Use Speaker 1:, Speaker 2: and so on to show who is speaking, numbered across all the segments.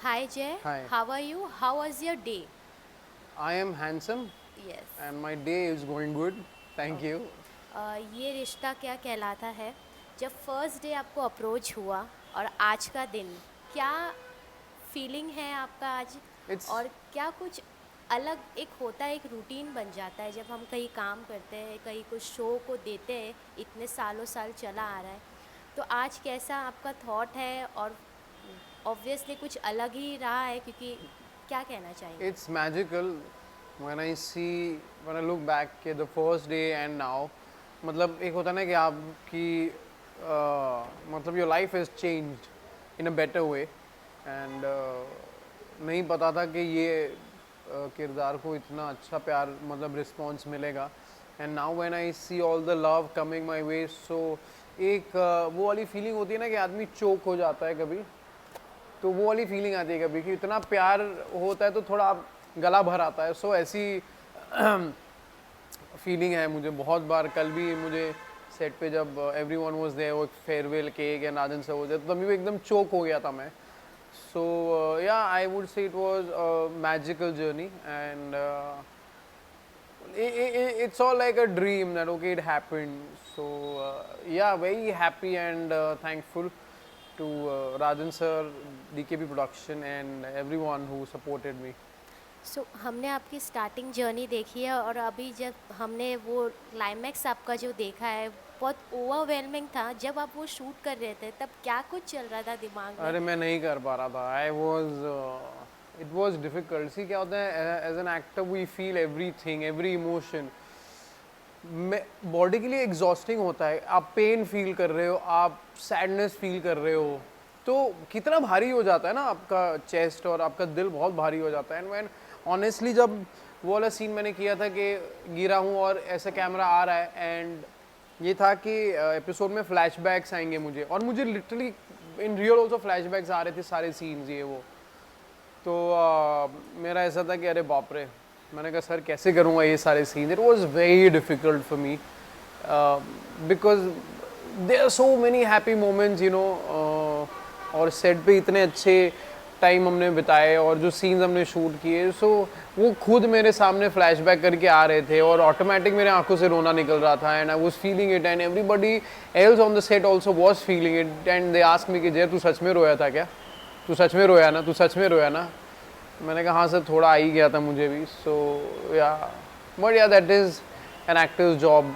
Speaker 1: Hi Jay,
Speaker 2: Hi,
Speaker 1: how are you? How was your day?
Speaker 2: I am handsome
Speaker 1: Yes.
Speaker 2: and my day is going good. Thank you.
Speaker 1: Okay. ये रिश्ता क्या कहलाता है? जब first day आपको approach हुआ और आज का दिन, क्या फीलिंग है आपका आज?
Speaker 2: It's
Speaker 1: और क्या कुछ अलग एक होता है, एक रूटीन बन जाता है जब हम कहीं काम करते हैं, कहीं कुछ शो को देते हैं, इतने सालों साल चला आ रहा है। तो आज कैसा आपका थॉट है? और ऑब्वियसली कुछ अलग ही रहा है क्योंकि क्या कहना चाहेंगे?
Speaker 2: it's magical when I look back at the first day and now. मतलब एक होता है ना कि आपकी मतलब your life has changed in a better way and नहीं पता था कि ये किरदार को इतना अच्छा प्यार मतलब रिस्पॉन्स मिलेगा and now when I see all the love coming my way so एक वो वाली फीलिंग होती है ना कि आदमी चोक हो जाता है कभी, तो वो वाली फीलिंग आती है कभी कि इतना प्यार होता है तो थोड़ा आप गला भर आता है। सो ऐसी फीलिंग है मुझे बहुत बार। कल भी मुझे सेट पे जब एवरीवन वाज देयर, वो farewell cake and Rajan sir हो जाए तो तभी भी एकदम चोक हो गया था मैं। सो yeah I would say it was a magical journey and it's all like a dream that okay it happened. So yeah, very happy and thankful to Rajan sir, DKP production and everyone who supported me.
Speaker 1: हमने आपकी starting journey देखी है और अभी जब हमने वो climax आपका जो देखा है, बहुत ओवरवेलमिंग था। जब आप वो शूट कर रहे थे तब क्या कुछ चल रहा था दिमाग में?
Speaker 2: अरे मैं नहीं कर पा रहा था। I was it was difficult. See क्या होता है, as an actor we feel everything, every emotion. Body के लिए एग्जॉस्टिंग होता है। आप पेन फील कर रहे हो, आप सैडनेस फील कर रहे हो, तो कितना भारी हो जाता है ना आपका चेस्ट और आपका दिल बहुत भारी हो जाता है। एंड वैन ऑनेस्टली जब वो वाला सीन मैंने किया था कि गिरा हूँ और ऐसा कैमरा आ रहा है एंड ये था कि एपिसोड में फ्लैशबैक्स आएंगे मुझे, और मुझे literally in real also flashbacks आ रहे थे सारे सीन्स ये वो। तो मेरा ऐसा था कि अरे बाप रे, मैंने कहा सर कैसे करूँगा ये सारे scene. It was very difficult for me because there are so many happy moments you know. और सेट पे इतने अच्छे टाइम हमने बिताए और जो सीन्स हमने शूट किए, सो वो खुद मेरे सामने फ्लैशबैक करके आ रहे थे और ऑटोमेटिक मेरे आंखों से रोना निकल रहा था and I was feeling it and everybody else on the set also was feeling it and they asked me कि जय तू सच में रोया था क्या, तू सच में रोया ना, तू सच में रोया ना। मैंने कहा हाँ सर थोड़ा आ ही गया था मुझे भी। सो yeah but yeah that is an actor's job,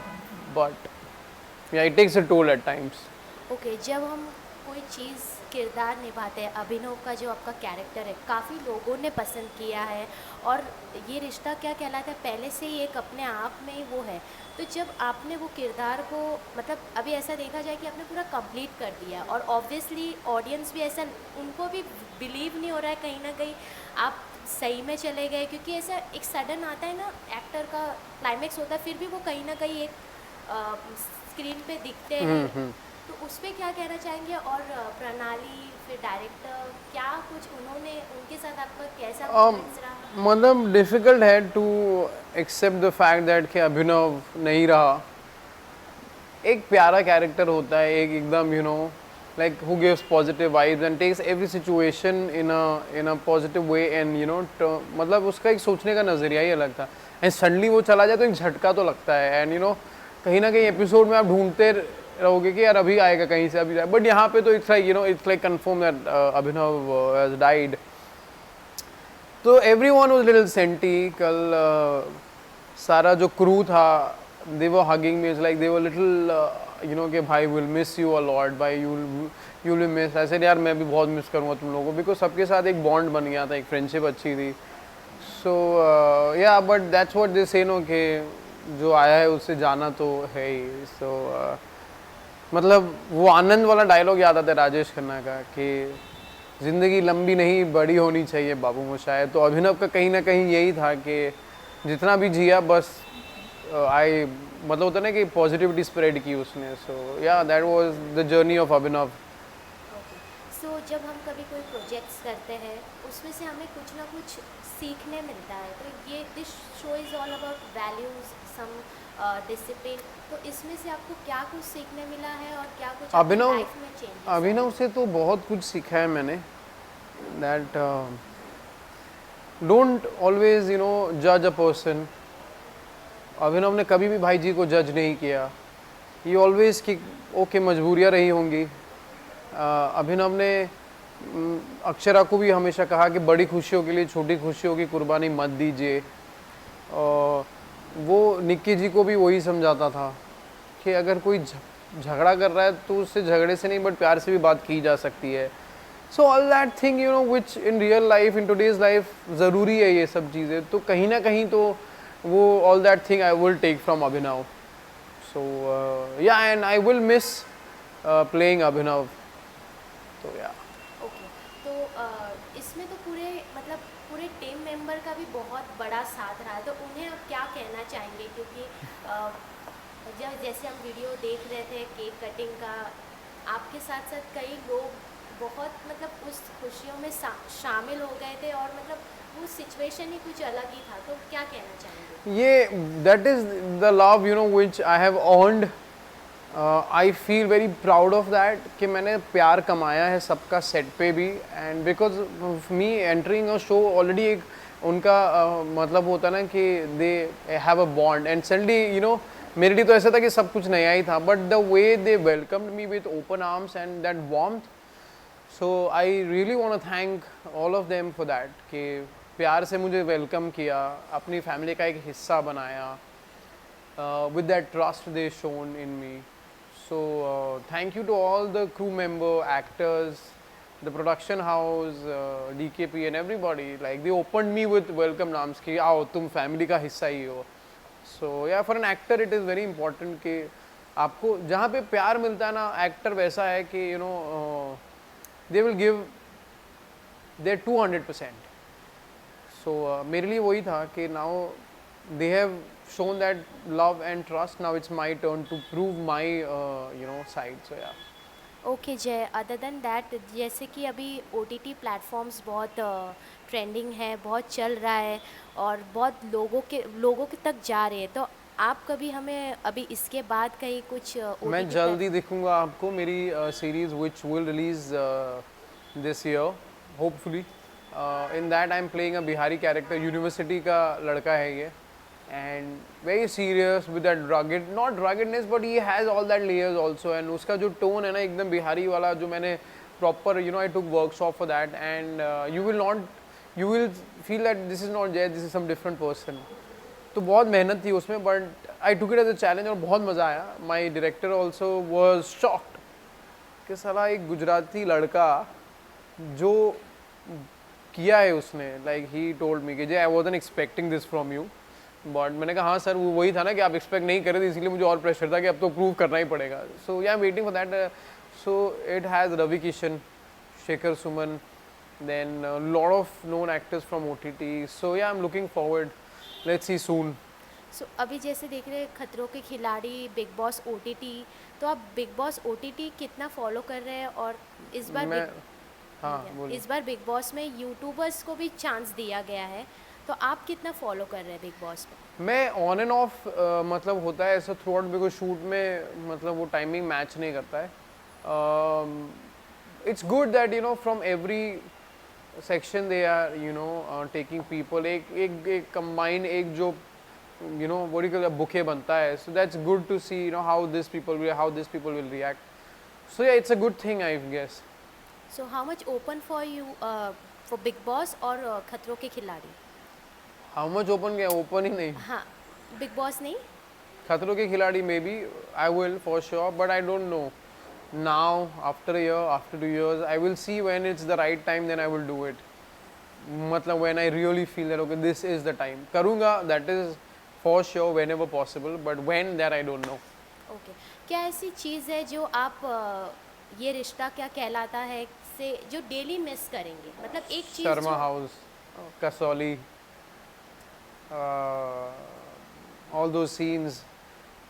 Speaker 2: but yeah it takes a toll at times.
Speaker 1: Okay, जब हम कोई चीज़ किरदार निभाते हैं, अभिनव का जो आपका कैरेक्टर है काफ़ी लोगों ने पसंद किया है और ये रिश्ता क्या कहलाता है पहले से ही एक अपने आप में ही वो है। तो जब आपने वो किरदार को मतलब अभी ऐसा देखा जाए कि आपने पूरा कंप्लीट कर दिया और ऑब्वियसली ऑडियंस भी ऐसा, उनको भी बिलीव नहीं हो रहा है कहीं ना कहीं आप सही में चले गए, क्योंकि ऐसा एक सडन आता है ना, एक्टर का क्लाइमेक्स होता है फिर भी वो कहीं ना कहीं एक स्क्रीन पे दिखते हैं। तो उस पे क्या कहना चाहेंगे? और प्रणाली फिर डायरेक्टर क्या कुछ उन्होंने, उनके साथ आपका कैसा मोमेंट्स रहा?
Speaker 2: मतलब डिफ़िकल्ट है to accept the fact that कि अभिनव नहीं रहा। एक प्यारा कैरेक्टर होता है, एक एकदम you know like who gives positive vibes and takes every situation in a positive way and you know मतलब उसका एक सोचने का नज़रिया ही अलग था। एंड सडनली वो चला जाए तो एक झटका तो लगता है एंड यू नो कहीं ना कहीं एपिसोड में आप ढूंढते रहोगे कि यार अभी आएगा कहीं से, अभी बट यहाँ पे तो it's like you know it's like confirm that Abhinav has died. तो everyone was little senti. कल सारा जो क्रू था they were hugging me, it's like they were little you know कि भाई will miss you a lot, भाई you will miss. ऐसे यार मैं भी बहुत मिस करूँगा तुम लोगों को, बिकॉज सबके साथ एक बॉन्ड बन गया था, एक फ्रेंडशिप अच्छी थी। सो yeah but that's what they से नो कि जो आया है उससे जाना तो है ही। सो मतलब वो आनंद वाला डायलॉग याद आता है राजेश खन्ना का कि ज़िंदगी लंबी नहीं बड़ी होनी चाहिए बाबू मोशाय। तो अभिनव का कहीं ना कहीं यही था कि जितना भी जिया बस आई मतलब होता ना कि पॉजिटिविटी स्प्रेड की उसने। So yeah that was the journey of Abhinav.
Speaker 1: Okay, so जब हम कभी कोई प्रोजेक्ट्स करते हैं उसमें से हमें कुछ ना कुछ सीखने मिलता है। तो ये this show is all about values, some discipline. तो इसमें से आपको क्या कुछ सीखने मिला है और क्या कुछ आपकी
Speaker 2: अभिनव
Speaker 1: लाइफ में चेंजेस आए
Speaker 2: अभिनव
Speaker 1: हैं?
Speaker 2: से तो बहुत कुछ सीखा है मैंने। that don't always judge a person. अभिनव ने कभी भी भाई जी को जज नहीं किया. He always कि ओके मजबूरियाँ रही होंगी. अभिनव ने अक्षरा को भी हमेशा कहा कि बड़ी खुशियों के लिए छोटी खुशियों की कुर्बानी मत दीजिए. वो निक्की जी को भी वही समझाता था कि अगर कोई झगड़ा कर रहा है तो उससे झगड़े से नहीं बट प्यार से भी बात की जा सकती है. So all that thing which in real life, in today's life ज़रूरी है ये सब चीज़ें. तो कहीं ना कहीं तो वो all that thing I will take from Abhinav. So yeah and I will miss playing Abhinav. तो या
Speaker 1: ओके. तो इसमें तो पूरे मतलब पूरे टीम मेंबर का भी बहुत बड़ा साथ रहा है, तो उन्हें आप क्या कहना चाहेंगे? क्योंकि जब जैसे हम वीडियो देख रहे थे केक कटिंग का, आपके साथ साथ कई लोग बहुत मतलब उस खुशियों में शामिल हो गए थे और मतलब वो सिचुएशन ही कुछ अलग ही था. तो क्या कहना चाहेंगे?
Speaker 2: ये that is the love which I have earned. I feel very proud of that कि मैंने प्यार कमाया है सबका सेट पे भी. And because me entering a show already एक उनका मतलब होता ना कि they have a bond. And suddenly मेरे लिए तो ऐसा था कि सब कुछ नया ही था, but the way they welcomed me with open arms and that warmth. So I really want to thank all of them for that कि प्यार से मुझे वेलकम किया, अपनी फैमिली का एक हिस्सा बनाया, with that trust they shown in me. So thank you to all the crew member, actors, the production house, DKP and everybody. Like they opened me with welcome names कि आओ तुम family का हिस्सा ही हो. So yeah, for an actor it is very important कि आपको जहाँ पे प्यार मिलता है ना, एक्टर वैसा है कि they will give their 200%. So मेरे लिए वही था कि now they have shown that love and trust. Now it's my turn to prove my side. So yeah.
Speaker 1: Okay जय, अदर देन दैट जैसे कि अभी OTT प्लेटफॉर्म्स बहुत ट्रेंडिंग है, बहुत चल रहा है और बहुत लोगों के तक जा रहे हैं, तो आप कभी हमें अभी इसके बाद कहीं कुछ
Speaker 2: मैं
Speaker 1: OTT
Speaker 2: जल्दी दिखूंगा आपको मेरी series which will release this year hopefully. In that I'm playing a Bihari character. University का लड़का है ये, and very serious with that rugged, not ruggedness but he has all that layers also. And उसका जो tone है ना एकदम बिहारी वाला, जो मैंने proper I took workshop for that. And you will feel that this is not Jay, this is some different person. तो बहुत मेहनत थी उसमें, but I took it as a challenge और बहुत मज़ा आया. My director also was shocked कि साला एक गुजराती लड़का जो किया है उसने. Like he told me कि Jay, I wasn't expecting this from you. But मैंने कहा हाँ सर, वो वही था ना कि आप एक्सपेक्ट नहीं कर रहे थे, इसलिए मुझे और प्रेशर था कि अब तो प्रूव करना ही पड़ेगा. So yeah waiting for that. So it has Ravi Kishan, Shekhar Suman, then lot of known actors from OTT. So yeah I am looking forward, let's see soon.
Speaker 1: So अभी जैसे देख रहे हैं खतरों के खिलाड़ी, बिग बॉस OTT, तो आप बिग बॉस OTT कितना फॉलो कर रहे हैं? और इस बार इस बार बिग बॉस में यूट्यूबर्स को भी चांस दिया गया है, तो आप कितना फॉलो कर रहे हैं बिग बॉस में?
Speaker 2: मैं ऑन एंड ऑफ मतलब होता है ऐसा थ्रू आउट, बिकॉज शूट में मतलब वो टाइमिंग मैच नहीं करता है. It's good that from every section they are taking people. एक कंबाइन एक जो what do you call bouquet बनता है. So that's good to see how this people will react. So yeah, it's a good thing I guess.
Speaker 1: So how much open for you for Big Boss और खतरों के खिलाड़ी?
Speaker 2: How much open क्या, open ही नहीं.
Speaker 1: हाँ, big boss नहीं,
Speaker 2: खतरों के खिलाड़ी maybe I will for sure, but I don't know. Now after a year, after 2 years, I will see when it's the right time, then I will do it. मतलब when I really feel that okay, this is the time. करूँगा, that is for sure whenever possible, but when that I don't know.
Speaker 1: Okay. क्या ऐसी चीज़ है जो आप ये रिश्ता क्या कहलाता है से जो डेली मिस करेंगे? मतलब एक चीज़
Speaker 2: Sharma house, Kasauli, all those scenes.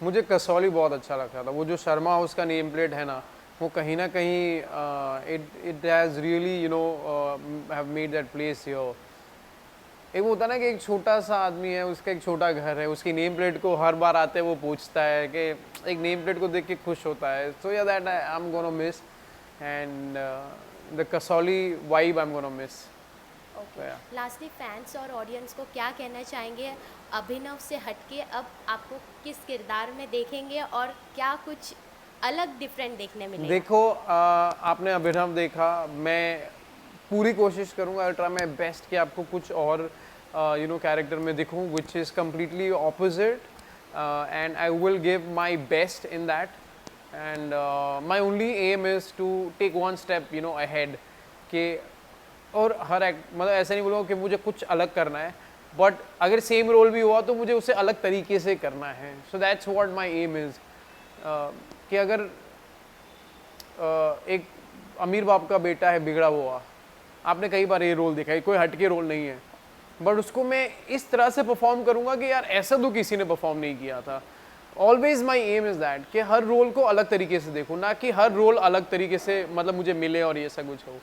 Speaker 2: मुझे कसौली बहुत अच्छा लगता था. वो जो शर्मा हाउस का नेम प्लेट है ना, वो कहीं ना कहीं it has really have made that place here. एक होता ना कि एक छोटा सा आदमी है, उसका एक छोटा घर है, उसकी नेम प्लेट को हर बार आते वो पूछता है कि एक नेम प्लेट को देख के खुश होता है. सो yeah that I am gonna miss. And the Kasauli vibe I'm gonna miss.
Speaker 1: Okay,
Speaker 2: Yeah.
Speaker 1: Lastly fans और ऑडियंस को क्या कहना चाहेंगे, अभिनव से हटके अब आपको किस किरदार में देखेंगे और क्या कुछ अलग डिफरेंट देखने मिलेगा?
Speaker 2: देखो आपने अभिनव देखा, मैं पूरी कोशिश करूंगा, आई ट्राई माई बेस्ट कि आपको कुछ और कैरेक्टर में दिखूं which is completely opposite, and I will give my best in that, and my only aim is to take one step ahead कि, और हर मतलब ऐसा नहीं बोलूँगा कि मुझे कुछ अलग करना है, बट अगर सेम रोल भी हुआ तो मुझे उसे अलग तरीके से करना है. So that's what my aim is कि अगर एक अमीर बाप का बेटा है बिगड़ा हुआ, आपने कई बार ये रोल देखा है, कोई हटके रोल नहीं है, बट उसको मैं इस तरह से परफॉर्म करूँगा कि यार ऐसा तो किसी ने परफॉर्म नहीं किया था. Always my aim is that कि हर रोल को अलग तरीके से देखूँ, ना कि हर रोल अलग तरीके से मतलब मुझे मिले और ये सब कुछ हो.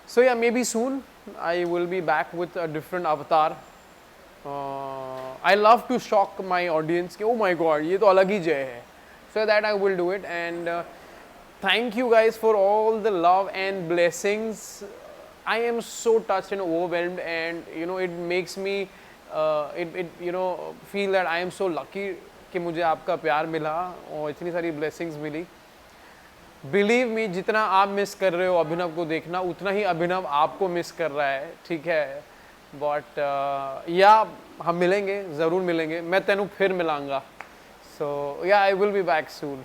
Speaker 2: So yeah may be soon I will be back with a different avatar. I love to shock my audience कि ओ माई गॉड ये तो अलग ही जय है. So that I will do it, and thank you guys for all the love and blessings. I am so touched and overwhelmed, and it makes me feel that I am so lucky कि मुझे आपका प्यार मिला और इतनी सारी blessings मिली. Believe me, जितना आप मिस कर रहे हो अभिनव को देखना, उतना ही अभिनव आपको मिस कर रहा है, ठीक है. बट या हम मिलेंगे, ज़रूर मिलेंगे, मैं तेनू फिर मिलांगा. So yeah, I will be back soon.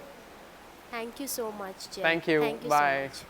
Speaker 1: Thank you so much, Jay.
Speaker 2: Thank you.
Speaker 1: Thank you so
Speaker 2: Bye.
Speaker 1: much.